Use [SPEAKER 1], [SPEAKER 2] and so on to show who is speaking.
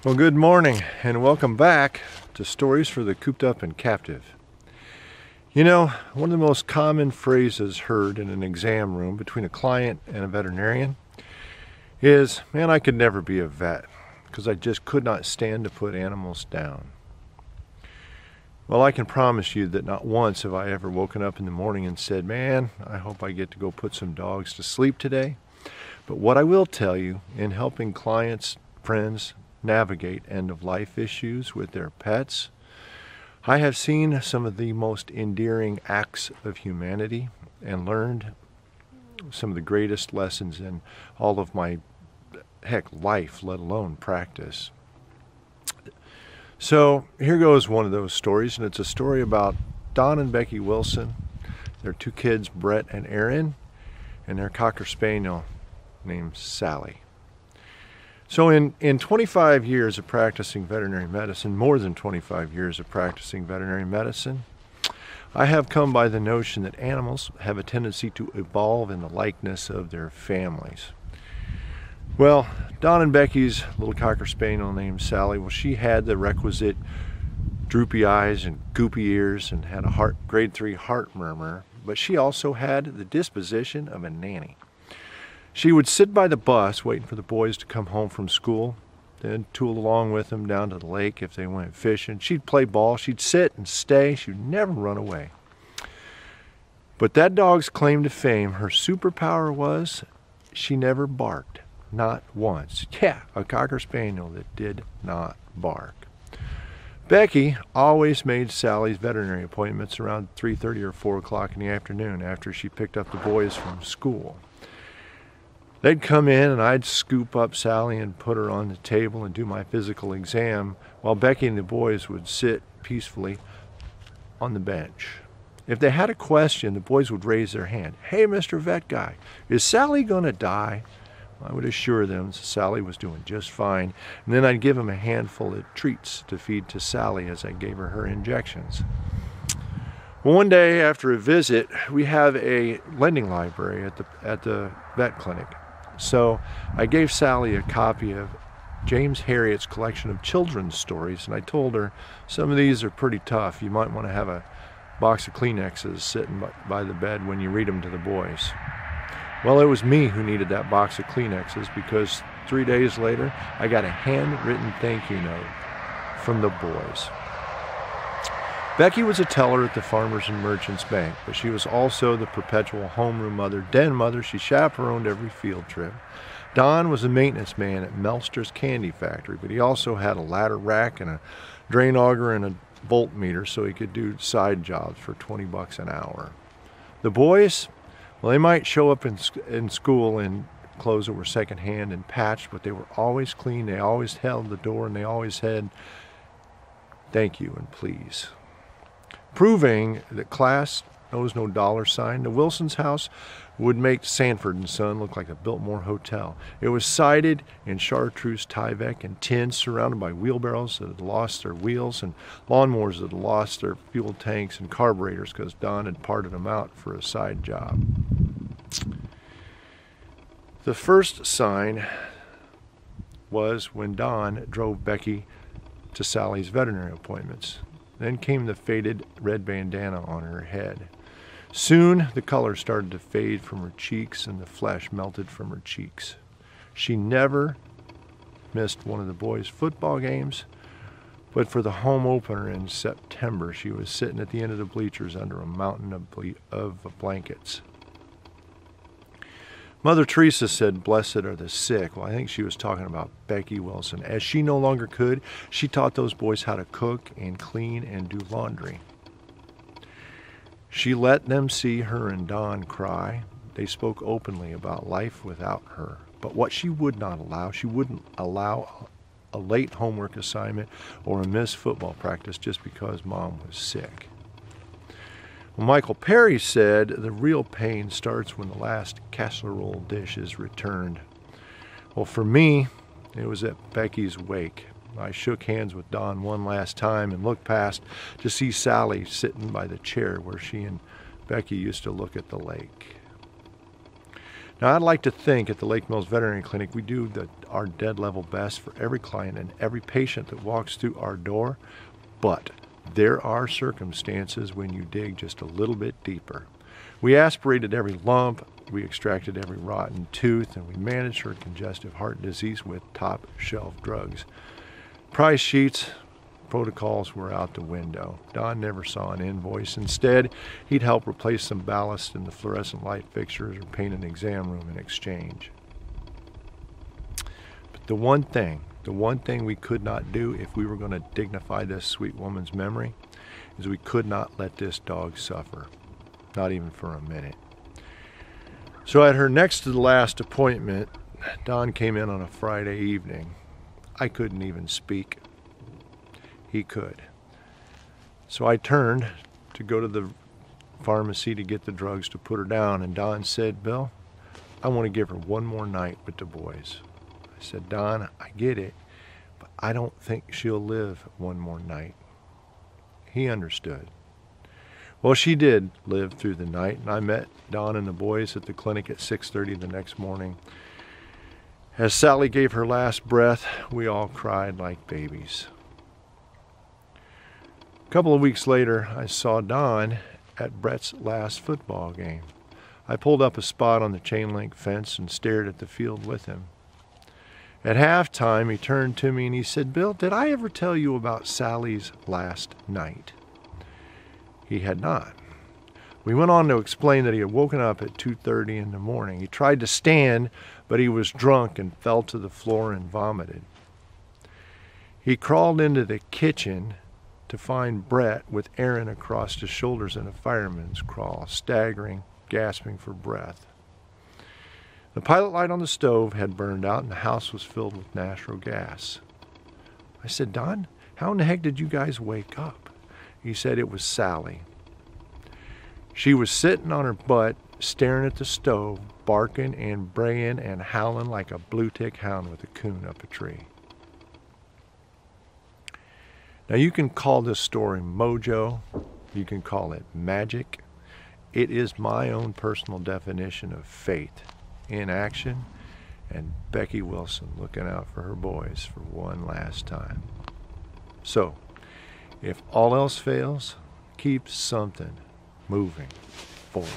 [SPEAKER 1] Well, good morning and welcome back to Stories for the Cooped Up and Captive. You know, one of the most common phrases heard in an exam room between a client and a veterinarian is, "Man, I could never be a vet because I just could not stand to put animals down." Well, I can promise you that not once have I ever woken up in the morning and said, "Man, I hope I get to go put some dogs to sleep today." But what I will tell you, in helping clients, friends, navigate end-of-life issues with their pets, I have seen some of the most endearing acts of humanity and learned some of the greatest lessons in all of my, life, let alone practice. So here goes one of those stories, and it's a story about Don and Becky Wilson, their two kids, Brett and Aaron, and their Cocker Spaniel named Sallie. So in 25 years of practicing veterinary medicine, more than 25 years of practicing veterinary medicine, I have come by the notion that animals have a tendency to evolve in the likeness of their families. Well, Don and Becky's little Cocker Spaniel named Sallie, well, she had the requisite droopy eyes and goopy ears and had a grade 3 heart murmur, but she also had the disposition of a nanny. She would sit by the bus waiting for the boys to come home from school, then tool along with them down to the lake if they went fishing. She'd play ball, she'd sit and stay, she'd never run away. But that dog's claim to fame, her superpower was she never barked, not once. Yeah, a Cocker Spaniel that did not bark. Becky always made Sallie's veterinary appointments around 3:30 or 4 o'clock in the afternoon after she picked up the boys from school. They'd come in and I'd scoop up Sallie and put her on the table and do my physical exam while Becky and the boys would sit peacefully on the bench. If they had a question, the boys would raise their hand. "Hey, Mr. Vet Guy, is Sallie gonna die?" I would assure them Sallie was doing just fine, and then I'd give them a handful of treats to feed to Sallie as I gave her injections. Well, one day after a visit, we have a lending library at the vet clinic. So I gave Sallie a copy of James Herriot's collection of children's stories, and I told her, "Some of these are pretty tough. You might want to have a box of Kleenexes sitting by the bed when you read them to the boys." Well, it was me who needed that box of Kleenexes because 3 days later, I got a handwritten thank you note from the boys. Becky was a teller at the Farmers and Merchants Bank, but she was also the perpetual homeroom mother, den mother. She chaperoned every field trip. Don was a maintenance man at Melster's Candy Factory, but he also had a ladder rack and a drain auger and a voltmeter so he could do side jobs for $20 an hour. The boys, well, they might show up in school in clothes that were secondhand and patched, but they were always clean. They always held the door, and they always said, "Thank you and please." Proving that class knows no dollar sign, the Wilson's house would make Sanford & Son look like a Biltmore hotel. It was sided in chartreuse Tyvek and tin, surrounded by wheelbarrows that had lost their wheels and lawnmowers that had lost their fuel tanks and carburetors because Don had parted them out for a side job. The first sign was when Don drove Becky to Sallie's veterinary appointments. Then came the faded red bandana on her head. Soon the color started to fade from her cheeks and the flesh melted from her cheeks. She never missed one of the boys' football games, but for the home opener in September, she was sitting at the end of the bleachers under a mountain of blankets. Mother Teresa said, "Blessed are the sick." Well, I think she was talking about Becky Wilson. As she no longer could, she taught those boys how to cook and clean and do laundry. She let them see her and Don cry. They spoke openly about life without her. But what she would not allow, she wouldn't allow a late homework assignment or a missed football practice just because Mom was sick. Well, Michael Perry said the real pain starts when the last casserole dish is returned. Well, for me, it was at Becky's wake. I shook hands with Don one last time and looked past to see Sallie sitting by the chair where she and Becky used to look at the lake. Now, I'd like to think at the Lake Mills Veterinary Clinic we do our dead level best for every client and every patient that walks through our door, but there are circumstances when you dig just a little bit deeper. We aspirated every lump, we extracted every rotten tooth, and we managed her congestive heart disease with top shelf drugs. Price sheets, protocols were out the window. Don never saw an invoice. Instead, he'd help replace some ballast in the fluorescent light fixtures or paint an exam room in exchange. But the one thing we could not do if we were going to dignify this sweet woman's memory is we could not let this dog suffer, not even for a minute. So at her next to the last appointment, Don came in on a Friday evening. I couldn't even speak. He could. So I turned to go to the pharmacy to get the drugs to put her down, and Don said, "Bill, I want to give her one more night with the boys." I said, "Don, I get it, but I don't think she'll live one more night." He understood. Well, she did live through the night, and I met Don and the boys at the clinic at 6:30 the next morning. As Sallie gave her last breath, we all cried like babies. A couple of weeks later, I saw Don at Brett's last football game. I pulled up a spot on the chain link fence and stared at the field with him. At halftime, he turned to me and he said, "Bill, did I ever tell you about Sallie's last night?" He had not. We went on to explain that he had woken up at 2:30 in the morning. He tried to stand, but he was drunk and fell to the floor and vomited. He crawled into the kitchen to find Brett with Aaron across his shoulders in a fireman's crawl, staggering, gasping for breath. The pilot light on the stove had burned out and the house was filled with natural gas. I said, "Don, how in the heck did you guys wake up?" He said it was Sallie. She was sitting on her butt, staring at the stove, barking and braying and howling like a blue-tick hound with a coon up a tree. Now, you can call this story mojo, you can call it magic. It is my own personal definition of faith in action and Becky Wilson looking out for her boys for one last time. So, if all else fails, keep something moving forward.